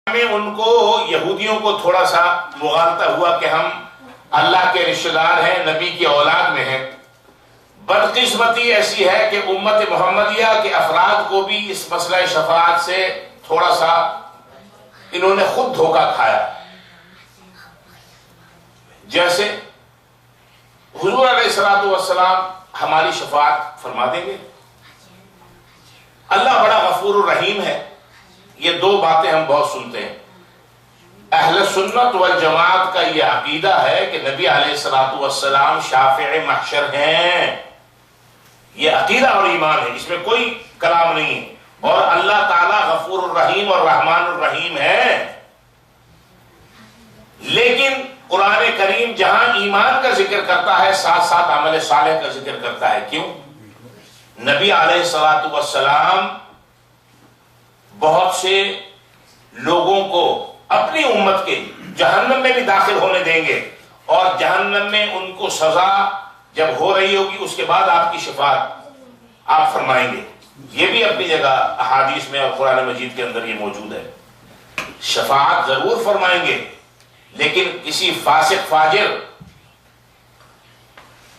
میں ان کو یہودیوں کو تھوڑا سا مغالطہ ہوا کہ ہم اللہ کے رشتہ دار ہیں، نبی کی اولاد میں ہیں۔ بدقسمتی ایسی ہے کہ امت محمدیہ کے افراد کو بھی اس مسئلہ شفاعت سے تھوڑا سا انہوں نے خود دھوکہ کھایا۔ جیسے حضور علیہ الصلوۃ والسلام ہماری شفاعت فرما دیں گے، اللہ بڑا غفور الرحیم ہے، یہ دو باتیں ہم بہت سنتے ہیں۔ اہل سنت والجماعت کا یہ عقیدہ ہے کہ نبی علیہ الصلوۃ والسلام شافع محشر ہیں، یہ عقیدہ اور ایمان ہے، اس میں کوئی کلام نہیں ہے، اور اللہ تعالیٰ غفور الرحیم اور رحمان الرحیم ہے۔ لیکن قرآن کریم جہاں ایمان کا ذکر کرتا ہے ساتھ ساتھ عمل صالح کا ذکر کرتا ہے۔ کیوں؟ نبی علیہ الصلوۃ والسلام بہت سے لوگوں کو اپنی امت کے جہنم میں بھی داخل ہونے دیں گے، اور جہنم میں ان کو سزا جب ہو رہی ہوگی اس کے بعد آپ کی شفاعت آپ فرمائیں گے۔ یہ بھی اپنی جگہ احادیث میں اور قرآن مجید کے اندر یہ موجود ہے۔ شفاعت ضرور فرمائیں گے، لیکن کسی فاسق فاجر،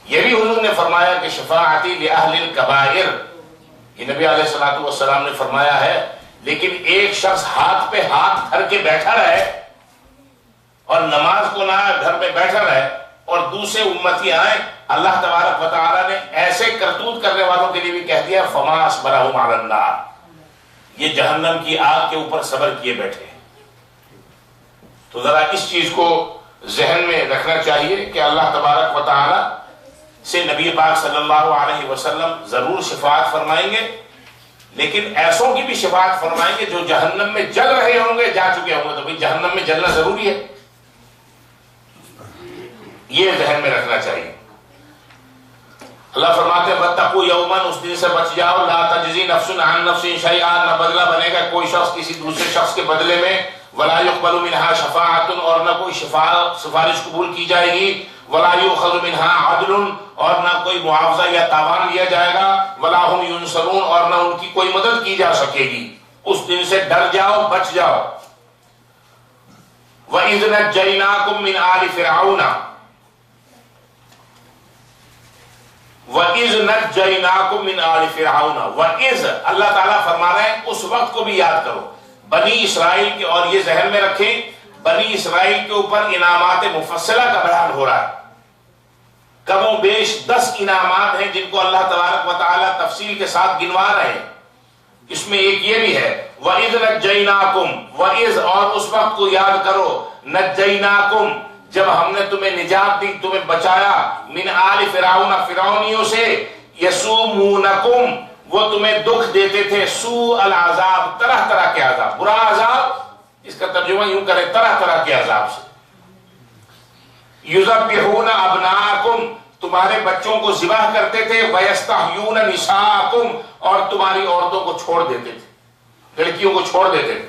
یہ بھی حضور نے فرمایا کہ شفاعتی لأہل الکبائر، یہ نبی علیہ الصلوۃ والسلام نے فرمایا ہے۔ لیکن ایک شخص ہاتھ پہ ہاتھ دھر کے بیٹھا رہے اور نماز کو نہ گھر میں بیٹھا رہے، اور دوسرے امتی آئیں، اللہ تبارک و تعالیٰ نے ایسے کرتوت کرنے والوں کے لیے بھی کہہ دیا فما اصبرہم علی النار، یہ جہنم کی آگ کے اوپر صبر کیے بیٹھے ہیں۔ تو ذرا اس چیز کو ذہن میں رکھنا چاہیے کہ اللہ تبارک و تعالیٰ سے نبی پاک صلی اللہ علیہ وسلم ضرور شفاعت فرمائیں گے، لیکن ایسوں کی بھی شفاعت فرمائیں گے جو جہنم میں جل رہے ہوں گے، جا چکے ہوں گے۔ تو بھئی جہنم میں جلنا ضروری ہے، یہ ذہن میں رکھنا چاہیے۔ اللہ فرماتے ہیں وَاتَّقُوا يَوْمًا، اس دن سے بچ جاؤ، لَا تَجْزِي نَفْسٌ عَن نَفْسٍ شَيْئًا، نہ بدلہ بنے گا کوئی شخص کسی دوسرے شخص کے بدلے میں، وَلَا يُقْبَلُ مِنْهَا شَفَاعَةٌ، اور نہ کوئی سفارش قبول کی جائے گی، وَلَا يُؤْخَذُ مِنْهَا عَدْلٌ، اور نہ کوئی معاوضہ یا تاوان لیا جائے گا، وَلَا هُمْ يُنصَرُونَ، اور نہ ان کی کوئی مدد کی جا سکے گی۔ اس دن سے ڈر جاؤ، بچ جاؤ۔ وَإِذْ نَجَّيْنَاكُمْ مِنْ آلِ فِرْعَوْنَ، وَإِذْ نَجَّيْنَاكُمْ مِنْ آلِ فِرْعَوْنَ، وَإِذْ، اللہ تعالیٰ فرما رہے ہیں اس وقت کو بھی یاد کرو، بنی اسرائیل کے، اور یہ ذہن میں رکھیں بنی اسرائیل کے اوپر انعامات مفصلہ کا بیان ہو رہا ہے۔ کم و بیش 10 انعامات ہیں جن کو اللہ تبارک و تعالیٰ تفصیل کے ساتھ گنوا رہے ہیں۔ اس میں ایک یہ بھی ہے وَإِذْ نَجَّيْنَاكُمْ، وَإِذْ، اور اس وقت کو یاد کرو، نَجَّيْنَاكُمْ، جب ہم نے تمہیں نجات دی، تمہیں بچایا، من آل فرعون، فرعونیوں سے، یسومونکم، وہ تمہیں دکھ دیتے تھے، سوء العذاب، طرح طرح کے عذاب، برا عذاب، اس کا ترجمہ یوں کرے طرح طرح کے عذاب سے۔ یذبحون ابناءکم، تمہارے بچوں کو ذبح کرتے تھے، ویستحیون نساءکم، اور تمہاری عورتوں کو چھوڑ دیتے تھے، لڑکیوں کو چھوڑ دیتے تھے۔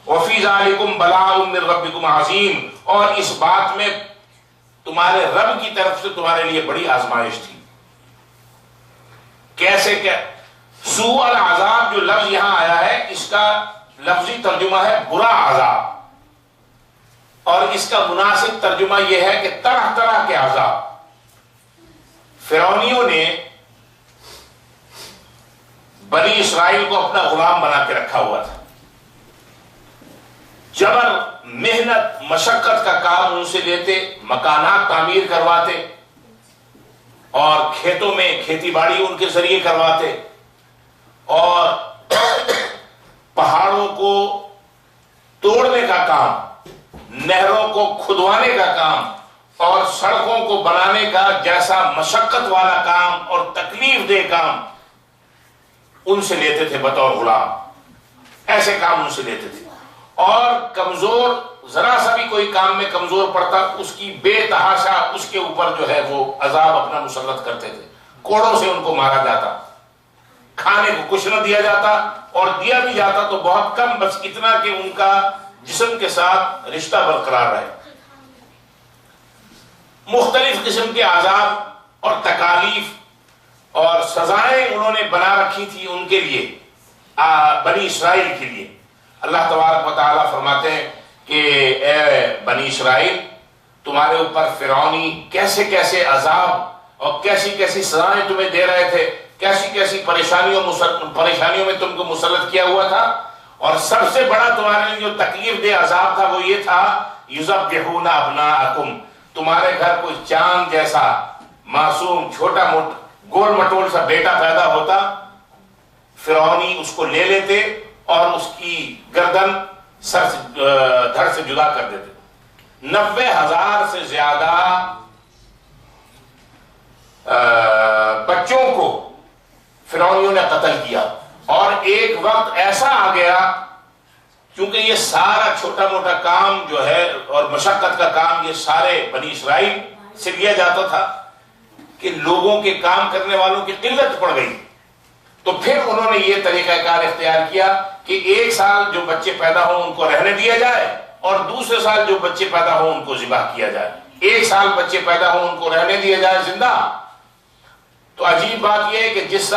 وفی ذالکم بلاء من ربکم عظیم، اور اس بات میں تمہارے رب کی طرف سے تمہارے لیے بڑی آزمائش تھی۔ کیسے کہ سوء العذاب جو لفظ یہاں آیا ہے، اس کا لفظی ترجمہ ہے برا عذاب، اور اس کا مناسب ترجمہ یہ ہے کہ طرح طرح کے عذاب۔ فرعونیوں نے بنی اسرائیل کو اپنا غلام بنا کے رکھا ہوا تھا، جبر، محنت، مشقت کا کام ان سے لیتے، مکانات تعمیر کرواتے، اور کھیتوں میں کھیتی باڑی ان کے ذریعے کرواتے، اور پہاڑوں کو توڑنے کا کام، نہروں کو کھدوانے کا کام، اور سڑکوں کو بنانے کا جیسا مشقت والا کام اور تکلیف دہ کام ان سے لیتے تھے بطور غلام، ایسے کام ان سے لیتے تھے۔ اور کمزور، ذرا سا بھی کوئی کام میں کمزور پڑتا، اس کی بے تحاشا اس کے اوپر جو ہے وہ عذاب اپنا مسلط کرتے تھے، کوڑوں سے ان کو مارا جاتا، کھانے کو کچھ نہ دیا جاتا، اور دیا بھی جاتا تو بہت کم، بس اتنا کہ ان کا جسم کے ساتھ رشتہ برقرار رہے۔ مختلف قسم کے عذاب اور تکالیف اور سزائیں انہوں نے بنا رکھی تھی ان کے لیے، بنی اسرائیل کے لیے۔ اللہ تبارک و تعالیٰ فرماتے ہیں کہ اے بنی اسرائیل، تمہارے اوپر فرعونی کیسے کیسے عذاب اور کیسی کیسی سزائیں تمہیں دے رہے تھے، کیسی کیسی پریشانیوں میں تم کو مسلط کیا ہوا تھا، اور سب سے بڑا تمہارے لیے جو تکلیف دہ عذاب تھا وہ یہ تھا یذبحون ابناءکم، تمہارے گھر کوئی چاند جیسا معصوم چھوٹا موٹا گول مٹول سا بیٹا پیدا ہوتا، فرعونی اس کو لے لیتے اور اس کی گردن سر سے دھڑ سے جدا کر دیتے۔ 90,000 سے زیادہ بچوں کو فرعونیوں نے قتل کیا، اور ایک وقت ایسا آ گیا، کیونکہ یہ سارا چھوٹا موٹا کام جو ہے اور مشقت کا کام یہ سارے بنی اسرائیل سے لیا جاتا تھا، کہ لوگوں کے کام کرنے والوں کی قلت پڑ گئی، تو پھر انہوں نے یہ طریقہ کار اختیار کیا کہ ایک سال جو بچے پیدا ہوں ان کو رہنے دیا جائے، اور دوسرے سال جو بچے پیدا ہوں ان کو ذبح کیا جائے۔ ایک سال بچے پیدا ہوں ان کو رہنے دیا جائے زندہ۔ تو عجیب بات یہ ہے کہ جس